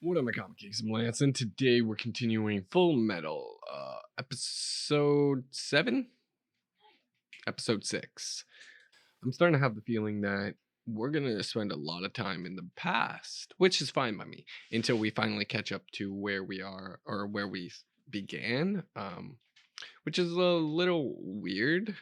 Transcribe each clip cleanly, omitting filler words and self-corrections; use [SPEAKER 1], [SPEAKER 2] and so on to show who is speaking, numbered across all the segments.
[SPEAKER 1] What up, my comic geeks? I'm Lance, and today we're continuing Full Metal, episode 7? Episode 6. I'm starting to have the feeling that we're gonna spend a lot of time in the past, which is fine by me, until we finally catch up to where we are, or where we began, which is a little weird.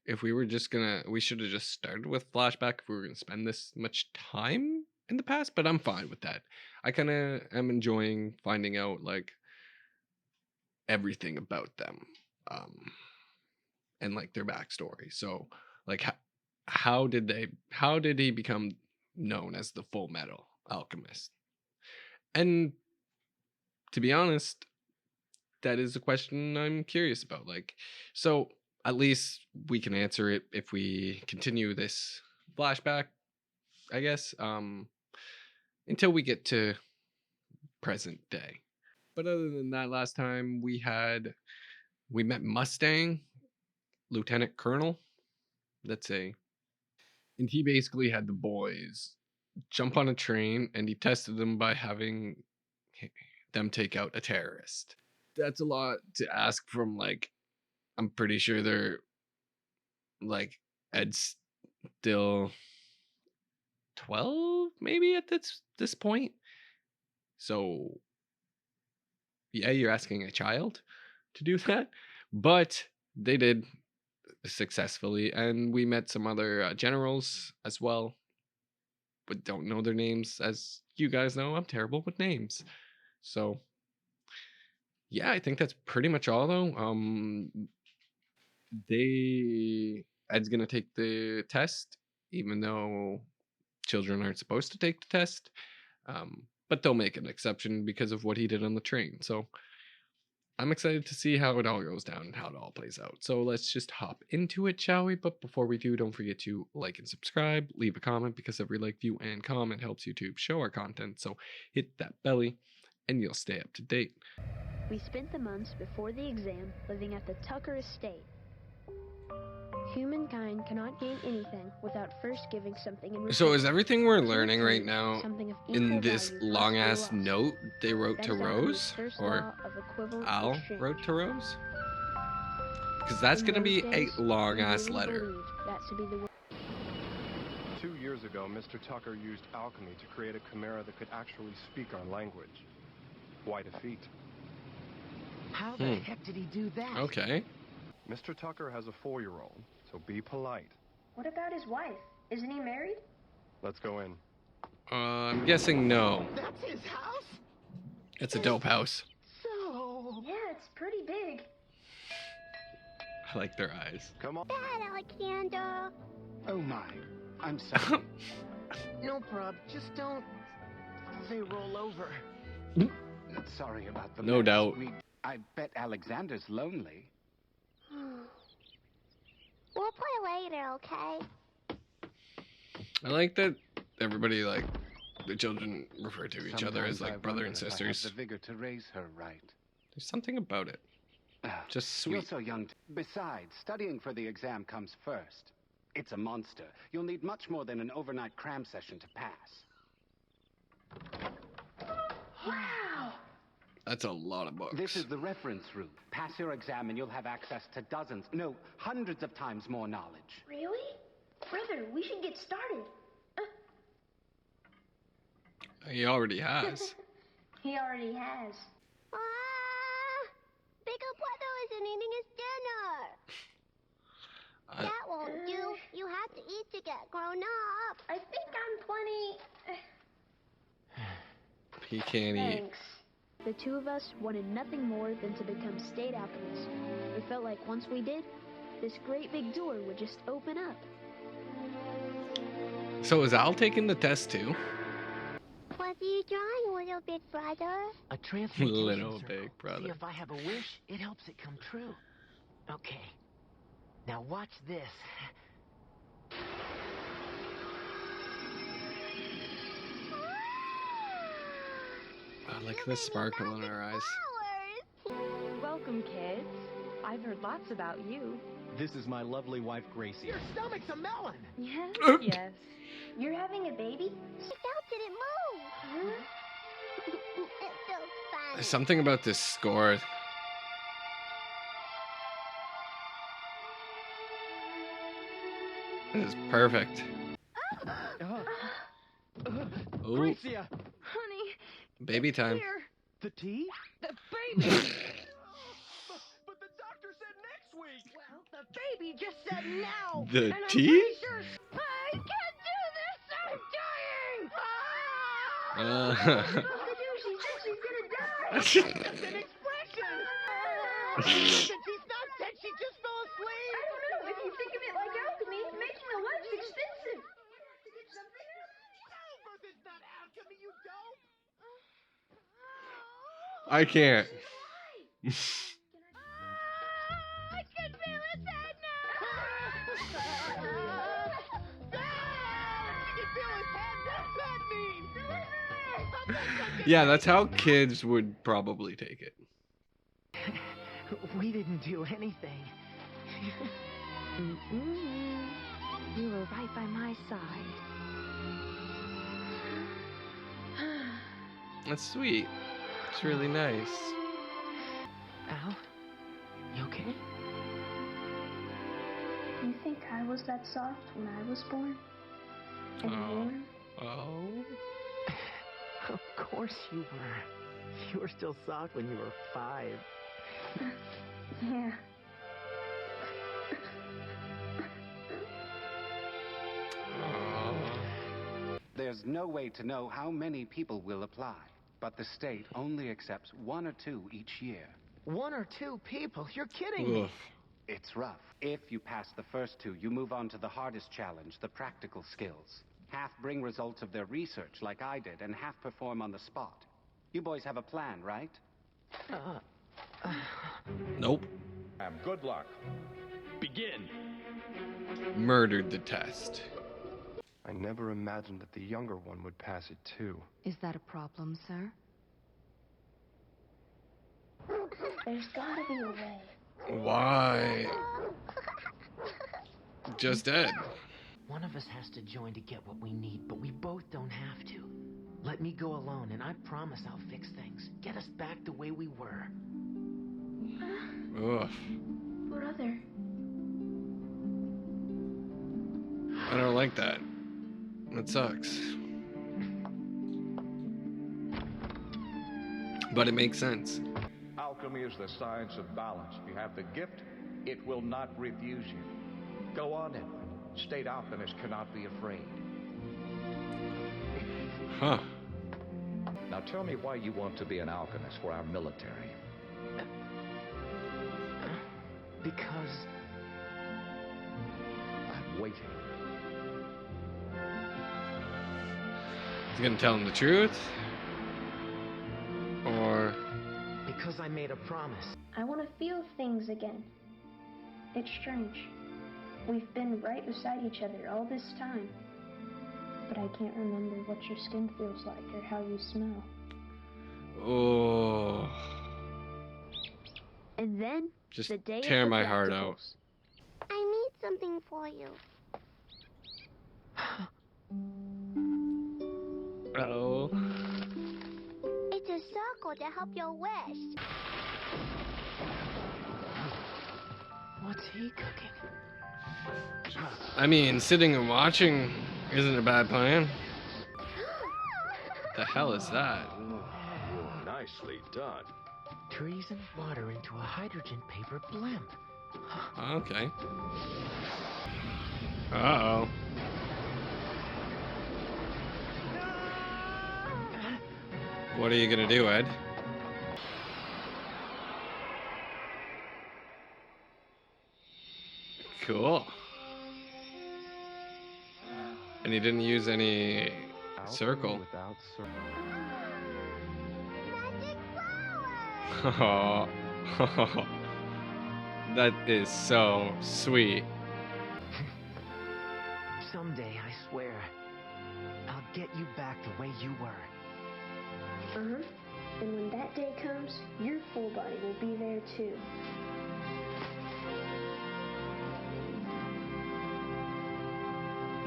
[SPEAKER 1] If we were just gonna, we should have just started with flashback if we were gonna spend this much time in the past, but I'm fine with that. I kind of am enjoying finding out like everything about them, and like their backstory. So, like, how did he become known as the Full Metal Alchemist? And to be honest, that is a question I'm curious about. Like, so at least we can answer it if we continue this flashback, I guess, until we get to present day. But other than that, last time we met Mustang, Lieutenant Colonel, let's say, and he basically had the boys jump on a train, and he tested them by having them take out a terrorist. That's a lot to ask from, like, I'm pretty sure they're like Ed's still 12 maybe at this point. So yeah, you're asking a child to do that, but they did successfully, and we met some other generals as well, but don't know their names. As you guys know, I'm terrible with names. So yeah, I think that's pretty much all though. Ed's gonna take the test, even though children aren't supposed to take the test, but they'll make an exception because of what he did on the train. So I'm excited to see how it all goes down and how it all plays out. So let's just hop into it, shall we? But before we do, don't forget to like and subscribe, leave a comment, because every like, view, and comment helps YouTube show our content. So hit that belly and you'll stay up to date.
[SPEAKER 2] We spent the months before the exam living at the Tucker estate. Humankind cannot gain anything without first giving something in return.
[SPEAKER 1] So is everything we're learning right now in this long ass note they wrote to Rose, or Al wrote to Rose? Because that's going to be a long ass letter.
[SPEAKER 3] 2 years ago, Mr. Tucker used alchemy to create a chimera that could actually speak our language. Quite a feat.
[SPEAKER 4] How the heck did he do that?
[SPEAKER 1] Okay.
[SPEAKER 3] Mr. Tucker has a 4-year-old, so be polite.
[SPEAKER 5] What about his wife? Isn't he married?
[SPEAKER 3] Let's go in.
[SPEAKER 1] I'm guessing no.
[SPEAKER 4] That's his house?
[SPEAKER 1] It's a dope house.
[SPEAKER 4] So...
[SPEAKER 5] Yeah, it's pretty big.
[SPEAKER 1] I like their eyes.
[SPEAKER 3] Come on.
[SPEAKER 6] Dad, Alexander.
[SPEAKER 4] Oh my. I'm sorry. No prob. Just don't say roll over.
[SPEAKER 7] Sorry about the
[SPEAKER 1] No
[SPEAKER 7] mess.
[SPEAKER 1] doubt.
[SPEAKER 7] I bet Alexander's lonely.
[SPEAKER 6] We'll play later, okay?
[SPEAKER 1] I like that everybody, like, the children refer to each other as like brother and sisters.
[SPEAKER 7] The vigor to raise her right.
[SPEAKER 1] There's something about it. Just
[SPEAKER 7] You're
[SPEAKER 1] sweet.
[SPEAKER 7] so young. Besides, studying for the exam comes first. It's a monster. You'll need much more than an overnight cram session to pass.
[SPEAKER 5] Wow!
[SPEAKER 1] That's a lot of books.
[SPEAKER 7] This is the reference room. Pass your exam and you'll have access to dozens, no, hundreds of times more knowledge.
[SPEAKER 5] Really? Brother, we should get started.
[SPEAKER 1] He already has.
[SPEAKER 5] He already has.
[SPEAKER 6] Bigger brother isn't eating his dinner. That won't do. You have to eat to get grown up.
[SPEAKER 5] I think I'm plenty...
[SPEAKER 1] He can't eat.
[SPEAKER 5] Thanks.
[SPEAKER 2] The two of us wanted nothing more than to become state alchemists. We felt like once we did, this great big door would just open up.
[SPEAKER 1] So is Al taking the test too?
[SPEAKER 6] What are you drawing, little big brother?
[SPEAKER 4] A transmutation
[SPEAKER 1] Little
[SPEAKER 4] circle.
[SPEAKER 1] big brother.
[SPEAKER 4] See, if I have a wish, it helps it come true. Okay. Now watch this.
[SPEAKER 1] I like the sparkle in her eyes.
[SPEAKER 8] Welcome, kids. I've heard lots about you.
[SPEAKER 9] This is my lovely wife, Gracie.
[SPEAKER 4] Your stomach's a melon.
[SPEAKER 5] Yeah?
[SPEAKER 8] Yes.
[SPEAKER 5] You're having a baby?
[SPEAKER 6] The belt didn't move.
[SPEAKER 5] Huh?
[SPEAKER 1] Something about this score. Is perfect. Ooh,
[SPEAKER 9] Gracia!
[SPEAKER 8] Honey,
[SPEAKER 1] baby time.
[SPEAKER 8] here.
[SPEAKER 9] The tea?
[SPEAKER 8] The baby.
[SPEAKER 9] But the doctor said next week!
[SPEAKER 8] Well, the baby just said now.
[SPEAKER 1] The
[SPEAKER 8] and I'm
[SPEAKER 1] tea?
[SPEAKER 8] pretty sure I can't do this. I'm dying.
[SPEAKER 5] What to do? She said she's gonna die.
[SPEAKER 9] That's an expression! Since she's not dead, she just fell
[SPEAKER 5] I
[SPEAKER 9] asleep!
[SPEAKER 5] don't know. If you think of it like alchemy, making a web's expensive. To get something else.
[SPEAKER 9] This is not alchemy, you dope!
[SPEAKER 1] I can't.
[SPEAKER 6] I can feel his head now!
[SPEAKER 9] I can feel his head! What's that mean?
[SPEAKER 1] Yeah, that's how kids would probably take it.
[SPEAKER 4] We didn't do anything.
[SPEAKER 8] You were right by my side.
[SPEAKER 1] That's sweet. It's really nice.
[SPEAKER 4] Al, you okay?
[SPEAKER 2] You think I was that soft when I was born? And warm?
[SPEAKER 1] Oh.
[SPEAKER 4] Of course you were. You were still soft when you were 5.
[SPEAKER 2] Yeah.
[SPEAKER 7] There's no way to know how many people will apply, but the state only accepts 1 or 2 each year.
[SPEAKER 4] 1 or 2 people? You're kidding me.
[SPEAKER 1] Oof.
[SPEAKER 7] It's rough. If you pass the first 2, you move on to the hardest challenge, the practical skills. Half bring results of their research, like I did, and half perform on the spot. You boys have a plan, right?
[SPEAKER 1] Nope.
[SPEAKER 10] Good luck. Begin.
[SPEAKER 1] Murdered the test.
[SPEAKER 3] I never imagined that the younger one would pass it too.
[SPEAKER 8] Is that a problem, sir?
[SPEAKER 2] There's gotta be a way.
[SPEAKER 1] Why? Just dead.
[SPEAKER 4] One of us has to join to get what we need, but we both don't have to. Let me go alone, and I promise I'll fix things. Get us back the way we were.
[SPEAKER 1] Ugh.
[SPEAKER 2] Brother.
[SPEAKER 1] I don't like that. That sucks. But it makes sense.
[SPEAKER 10] Alchemy is the science of balance. If you have the gift, it will not refuse you. Go on in. State alchemists cannot be afraid.
[SPEAKER 1] Huh.
[SPEAKER 10] Now tell me why you want to be an alchemist for our military.
[SPEAKER 4] Because
[SPEAKER 10] I'm waiting.
[SPEAKER 1] He's gonna tell him the truth? Or...
[SPEAKER 4] because I made a promise.
[SPEAKER 2] I want to feel things again. It's strange. We've been right beside each other all this time. But I can't remember what your skin feels like or how you smell.
[SPEAKER 1] Oh...
[SPEAKER 2] And then,
[SPEAKER 1] Just
[SPEAKER 2] the day
[SPEAKER 1] tear
[SPEAKER 2] of the
[SPEAKER 1] my heart out.
[SPEAKER 2] practicals.
[SPEAKER 6] I need something for you.
[SPEAKER 1] Uh-oh.
[SPEAKER 6] It's a circle to help your wish.
[SPEAKER 4] What's he cooking?
[SPEAKER 1] I mean, sitting and watching isn't a bad plan. The hell is that?
[SPEAKER 10] Nicely done.
[SPEAKER 4] Trees and water into a hydrogen paper blimp.
[SPEAKER 1] Okay. Uh-oh. What are you gonna do, Ed? Cool. And he didn't use any circle.
[SPEAKER 3] Without
[SPEAKER 6] Magic flower!
[SPEAKER 1] Oh, that is so sweet.
[SPEAKER 4] Someday, I swear, I'll get you back the way you were.
[SPEAKER 2] Uh-huh. And when that day comes, your full body will be there too.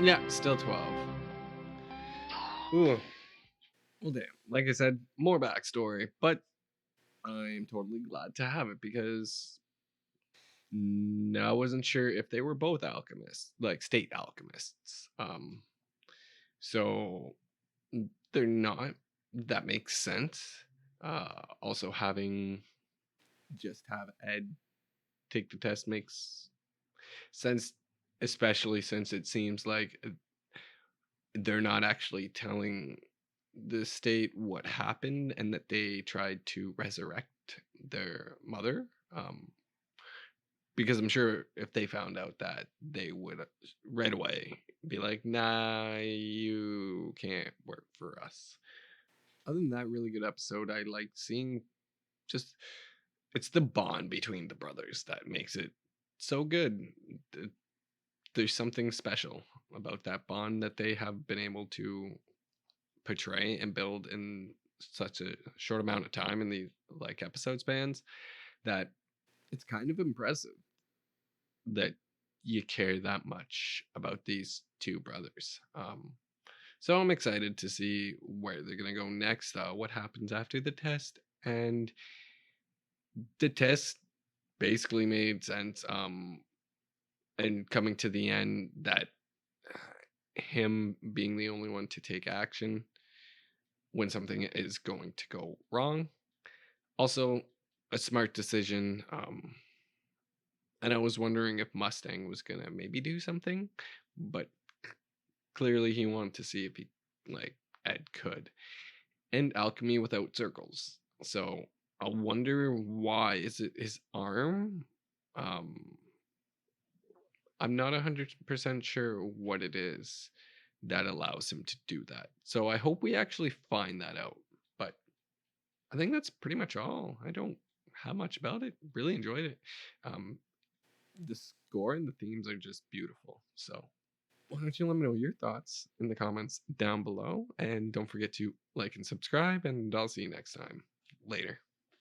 [SPEAKER 1] Yeah, still 12. Ooh. Well, damn. Like I said, more backstory, but I'm totally glad to have it because I wasn't sure if they were both alchemists, like state alchemists. So they're not. That makes sense. Also having just have Ed take the test makes sense, especially since it seems like they're not actually telling the state what happened and that they tried to resurrect their mother. Because I'm sure if they found out that, they would right away be like, nah, you can't work for us. Other than that, really good episode. I like seeing just, it's the bond between the brothers that makes it so good. There's something special about that bond that they have been able to portray and build in such a short amount of time in the like episode spans that it's kind of impressive that you care that much about these two brothers. So I'm excited to see where they're gonna go next, what happens after the test, and the test basically made sense. And coming to the end, that him being the only one to take action when something is going to go wrong. Also, a smart decision. And I was wondering if Mustang was gonna maybe do something, but clearly he wanted to see if he like Ed could. And alchemy without circles. So I wonder why. Is it his arm? I'm not 100% sure what it is that allows him to do that. So I hope we actually find that out. But I think that's pretty much all. I don't have much about it. Really enjoyed it. The score and the themes are just beautiful. So why don't you let me know your thoughts in the comments down below? And don't forget to like and subscribe, and I'll see you next time. Later.